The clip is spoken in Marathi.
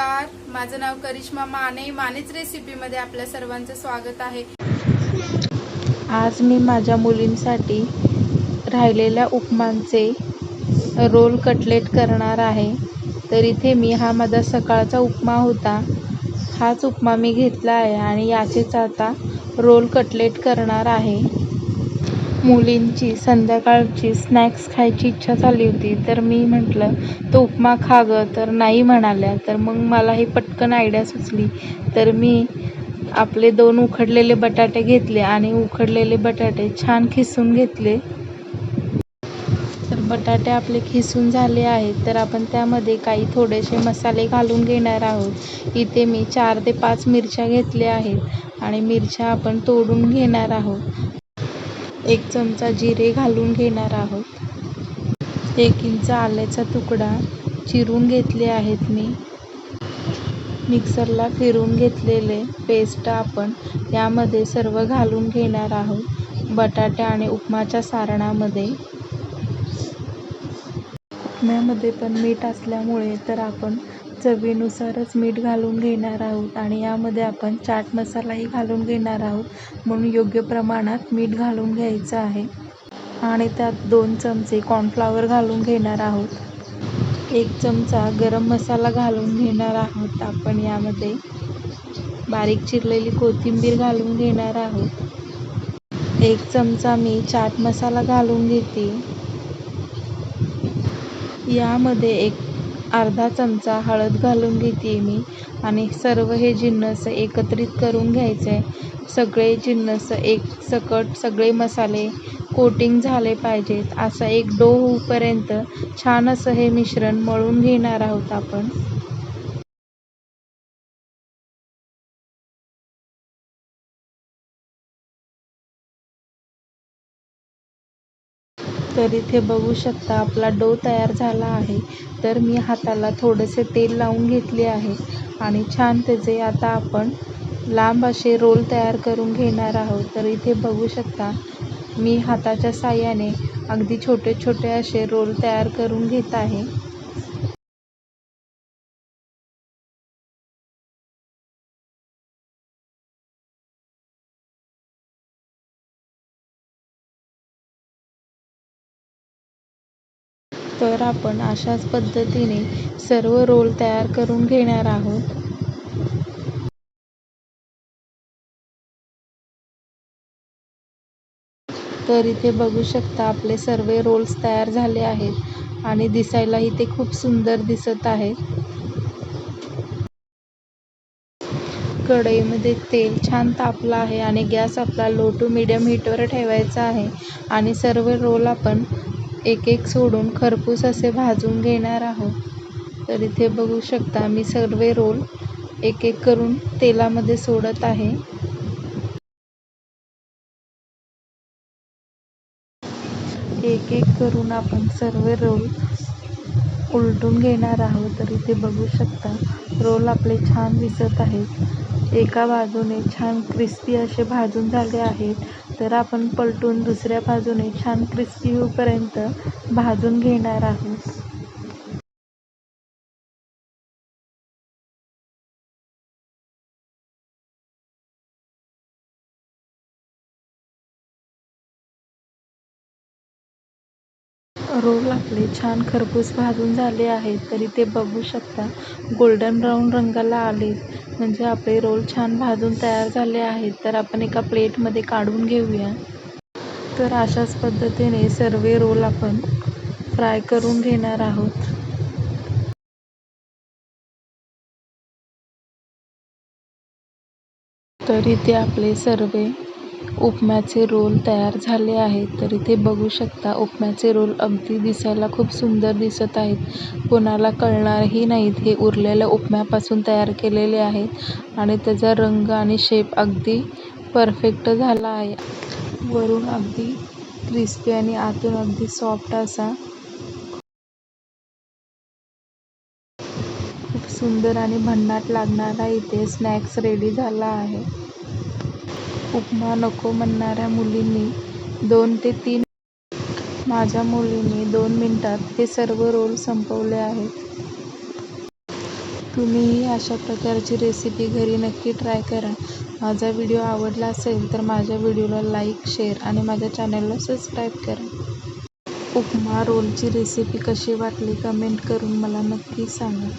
नमस्कार, माझं नाव करिश्मा मानेच रेसिपीमध्ये आपल्या सर्वांचं स्वागत आहे। आज मी माझ्या मुलींसाठी राहिलेल्या उपमांचे रोल कटलेट करणार आहे। तर इथे मी हा माझा सकाळचा उपमा होता, हाच उपमा मी घेतला आहे आणि याचेच आता रोल कटलेट करणार आहे। मुलींची संध्याकाळची स्नॅक्स खायची इच्छा झाली होती, तर मी म्हटलं तो उपमा खा गं, तर नाही म्हणाल्या। तर मग मला ही पटकन आयडिया सुचली, तर मी आपले 2 उकडलेले बटाटे घेतले आणि उकडलेले बटाटे छान खिसून घेतले। तर बटाटे आपले खिसून झाले आहेत, तर आपण त्यामध्ये काही थोडेसे मसाले घालून घेणार आहोत। इथे मी 4 ते 5 मिरच्या घेतल्या आहेत आणि मिरच्या आपण तोडून घेणार आहोत। 1 चमचा जिरे घालून घेणार आहोत। 1 इंच आल्याचा तुकडा चिरून घेतले आहेत मी। मिक्सरला फिरून घेतलेले पेस्ट आपण यामध्ये सर्व घालून घेणार आहोत बटाटे आणि उपमाच्या सारणामध्ये। उपम्यामध्ये पण मीठ असल्यामुळे तर आपण चवीनुसारच मीठ घालून घेणार आहोत आणि यामध्ये आपण चाट मसालाही घालून घेणार आहोत, म्हणून योग्य प्रमाणात मीठ घालून घ्यायचं आहे। आणि त्यात 2 चमचे कॉर्नफ्लॉवर घालून घेणार आहोत। 1 चमचा गरम मसाला घालून घेणार आहोत आपण यामध्ये। बारीक चिरलेली कोथिंबीर घालून घेणार आहोत। 1 चमचा मी चाट मसाला घालून घेते। यामध्ये अर्धा चमचा हळद घालून घेते मी आणि सर्व हे जिन्नस एकत्रित करून घ्यायचे। सगळे जिन्नस एकसकट सगळे मसाले कोटिंग झाले पाहिजेत, असं एक डो होईपर्यंत छान असं हे मिश्रण मळून घेणार आहोत आपण। तर इथे बघू शकता आपला डो तयार झाला आहे। तर मी हाताला थोडेसे तेल लावून घेतले आहे आणि छान त्याचे आता आपण लांब असे रोल तयार करून घेणार आहोत। तर इथे बघू शकता मी हाताच्या साहाय्याने अगदी छोटे छोटे असे रोल तयार करून घेत आहे। तर आपण अशाच पद्धतीने सर्व रोल तयार करून घेणार आहोत। तर इथे बघू शकता आपले सर्व रोल्स तयार झाले आहेत आणि दिसायलाही ते खूप सुंदर दिसत आहेत। कढईमध्ये तेल छान तापलं आहे आणि गॅस आपला लो टू मीडियम हीटवर ठेवायचा आहे आणि सर्व रोल आपण एक एक सोडून खरपूस असे भाजून घेणार आहोत। तर इथे बघू शकता मी सर्व रोल एक एक करून तेलामध्ये सोडत आहे। एक एक करून आपण सर्व रोल उलटून घेणार आहोत। तर इथे बघू शकता रोल आपले छान दिसत आहेत, एका बाजूने छान क्रिस्पी असे भाजून झाले आहेत। तर आपण पलटून दुसऱ्या बाजूने छान क्रिस्पी होईपर्यंत भाजून घेणार आहोत। रोल आपले छान खरपूस भाजून झाले आहेत। तर इथे बघू शकता गोल्डन ब्राऊन रंगाला आले, म्हणजे आपले रोल छान भाजून तयार झाले आहेत। तर आपण एका प्लेटमध्ये काढून घेऊया। तर अशाच पद्धतीने सर्व रोल आपण फ्राय करून घेणार आहोत। तर इथे आपले सर्व उपम्याचे रोल तयार झाले आहेत। तर इथे बघू शकता उपम्याचे रोल अगदी दिसायला खूप सुंदर दिसत आहेत, कोणाला कळणारही नाहीत हे उरलेल्या उपम्यापासून तयार केलेले आहेत आणि त्याचा रंग आणि शेप अगदी परफेक्ट झाला आहे। वरून अगदी क्रिस्पी आणि आतून अगदी सॉफ्ट असा खूप सुंदर आणि भन्नाट लागणारा इथे स्नॅक्स रेडी झाला आहे। उपमा नको म्हणणाऱ्या मुलींनी 2 ते 3 माझ्या मुलींनी 2 मिनिटात हे सर्व रोल संपवले आहेत। तुम्हीही अशा प्रकारची रेसिपी घरी नक्की ट्राय करा. माझा व्हिडिओ आवडला असेल तर माझ्या व्हिडिओला लाईक, शेअर आणि माझ्या चॅनलला सबस्क्राईब करा. उपमा रोलची रेसिपी कशी वाटली कमेंट करून मला नक्की सांगा.